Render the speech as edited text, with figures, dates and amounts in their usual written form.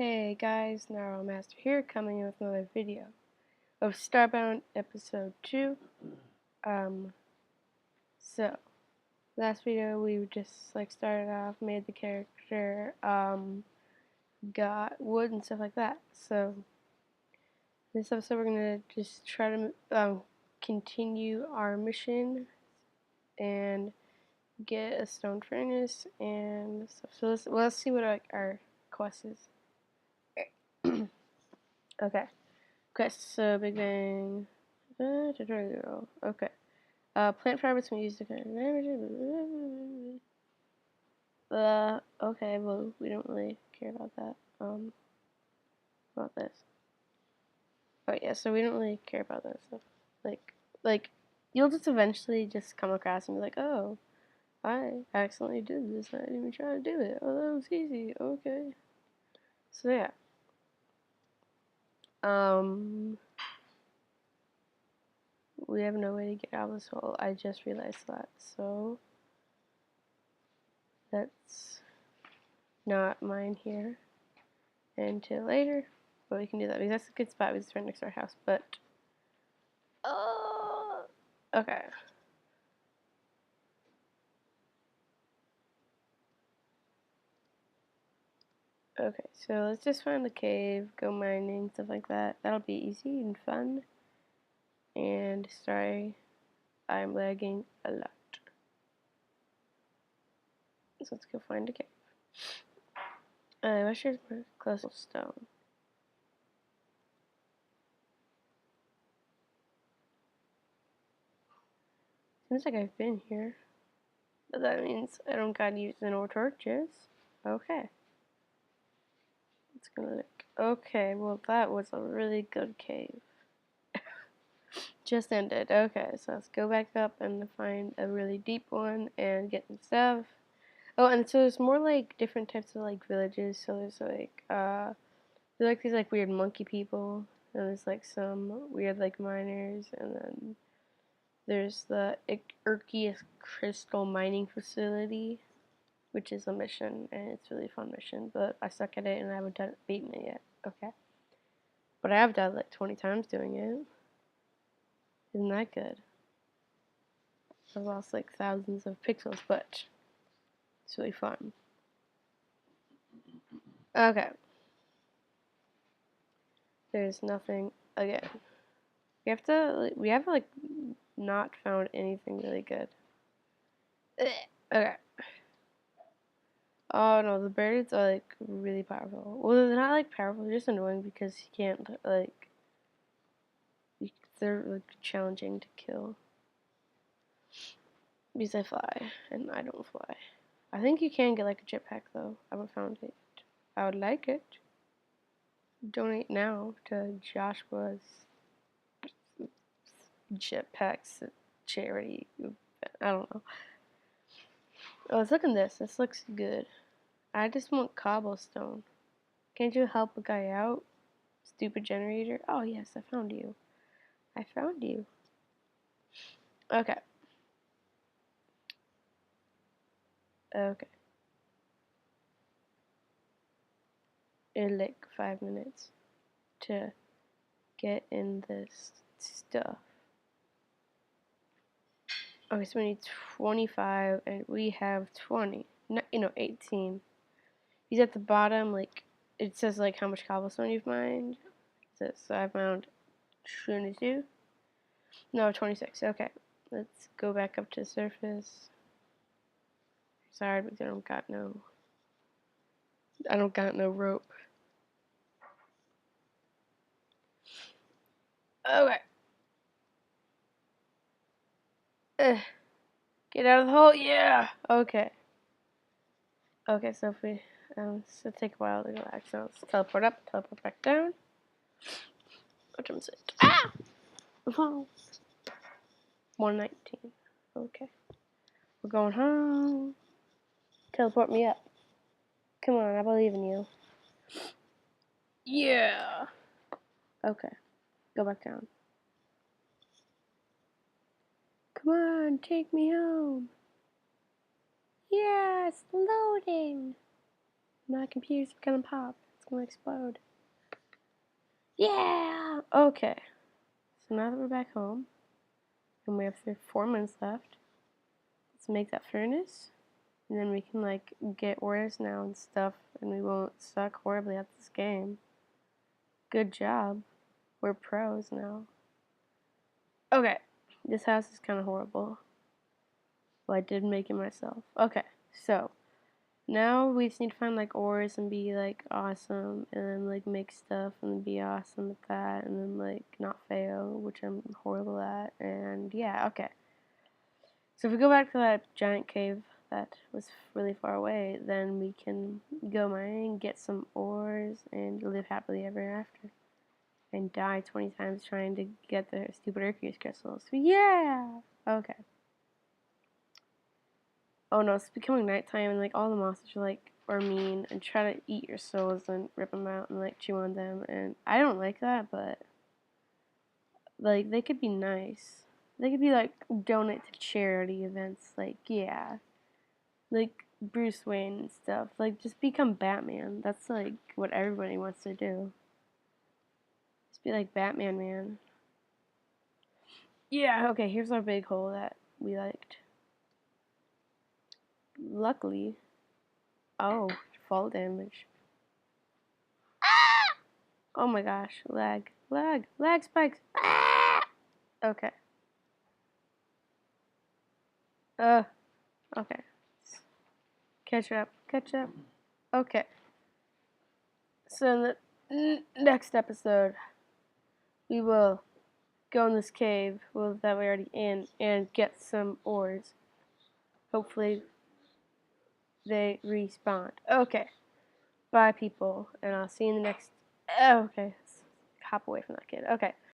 Hey guys, Narwhal Master here, coming in with another video of Starbound Episode 2. So, last video we just started off, made the character, got wood and stuff like that. So, this episode we're gonna just try to continue our mission and get a stone furnace and stuff. So let's see what our quest is. Okay. Quest, so Big Bang. Okay. Plant fabrics can be used to kind of okay, well, we don't really care about that. About this. Oh, yeah, so we don't really care about that stuff. Like, you'll just eventually just come across and be like, oh, I accidentally did this. I didn't even try to do it. Oh, that was easy. Okay. So, yeah. We have no way to get out of this hole. I just realized that. So, let's not mine here until later. But we can do that because that's a good spot. It's right next to our house. But, okay. Okay, so let's just find the cave, go mining, stuff like that. That'll be easy and fun. And sorry, I'm lagging a lot. So let's go find a cave. I wish there's more close stone. Seems like I've been here. But that means I don't gotta use the no torches. Okay. It's gonna look. Okay, well that was a really good cave. Just ended. Okay, so let's go back up and find a really deep one and get some stuff. Oh, and so there's more like different types of like villages. So there's these like weird monkey people, and there's like some weird like miners, and then there's the Urkius crystal mining facility, which is a mission, and it's a really fun mission, but I suck at it and I haven't beaten it yet. Okay. But I have died like 20 times doing it. Isn't that good? I've lost like thousands of pixels, but it's really fun. Okay. There's nothing again. We have like not found anything really good. Okay. Oh no, the birds are like really powerful. Well, they're not like powerful, they're just annoying because you can't like, they're like challenging to kill. Because I fly, and I don't fly. I think you can get like a jetpack though. I haven't found it. I would like it. Donate now to Joshua's jetpacks charity. I don't know. Oh, let's look at this. This looks good. I just want cobblestone. Can't you help a guy out? Stupid generator. Oh yes, I found you. I found you. Okay. Okay. It'll like 5 minutes to get in this stuff. Okay, so we need 25, and we have 20. No, 18. He's at the bottom, like, it says, like, how much cobblestone you've mined. So I found 22. No, 26. Okay, let's go back up to the surface. Sorry, because I don't got no rope. Okay. Get out of the hole. Yeah. Okay. Okay, so if we, it'll take a while to go back. So let's teleport up, teleport back down. What time is it? Ah! Wow. 119. Okay. We're going home. Teleport me up. Come on, I believe in you. Yeah. Okay. Go back down. Come on, take me home. Yeah, it's loading. My computer's gonna pop. It's gonna explode. Yeah! Okay. So now that we're back home, and we have 4 minutes left, let's make that furnace. And then we can like get ores now and stuff, and we won't suck horribly at this game. Good job. We're pros now. Okay. This house is kind of horrible. Well, I did make it myself. Okay. So now we just need to find like ores and be like awesome, and then like make stuff and be awesome at that, and then like not fail, which I'm horrible at. And yeah, okay. So if we go back to that giant cave that was really far away, then we can go mining, get some ores, and live happily ever after. And die 20 times trying to get the stupid Hercules crystals. Yeah! Okay. Oh no, it's becoming nighttime, and like all the monsters are mean and try to eat your souls and rip them out and like chew on them. And I don't like that, but like they could be nice. They could be like donate to charity events. Like, yeah. Like Bruce Wayne and stuff. Like, just become Batman. That's like what everybody wants to do. Just be like Batman, man. Yeah, okay, here's our big hole that we liked. Luckily, oh, fall damage. Ah! Oh my gosh, lag spikes. Ah! Okay. Okay. Catch up. Okay. So in the next episode, we will go in this cave that we're already in and get some ores. Hopefully, they respawn. Okay. Bye, people, and I'll see you in the next. Oh, okay. Hop away from that kid. Okay.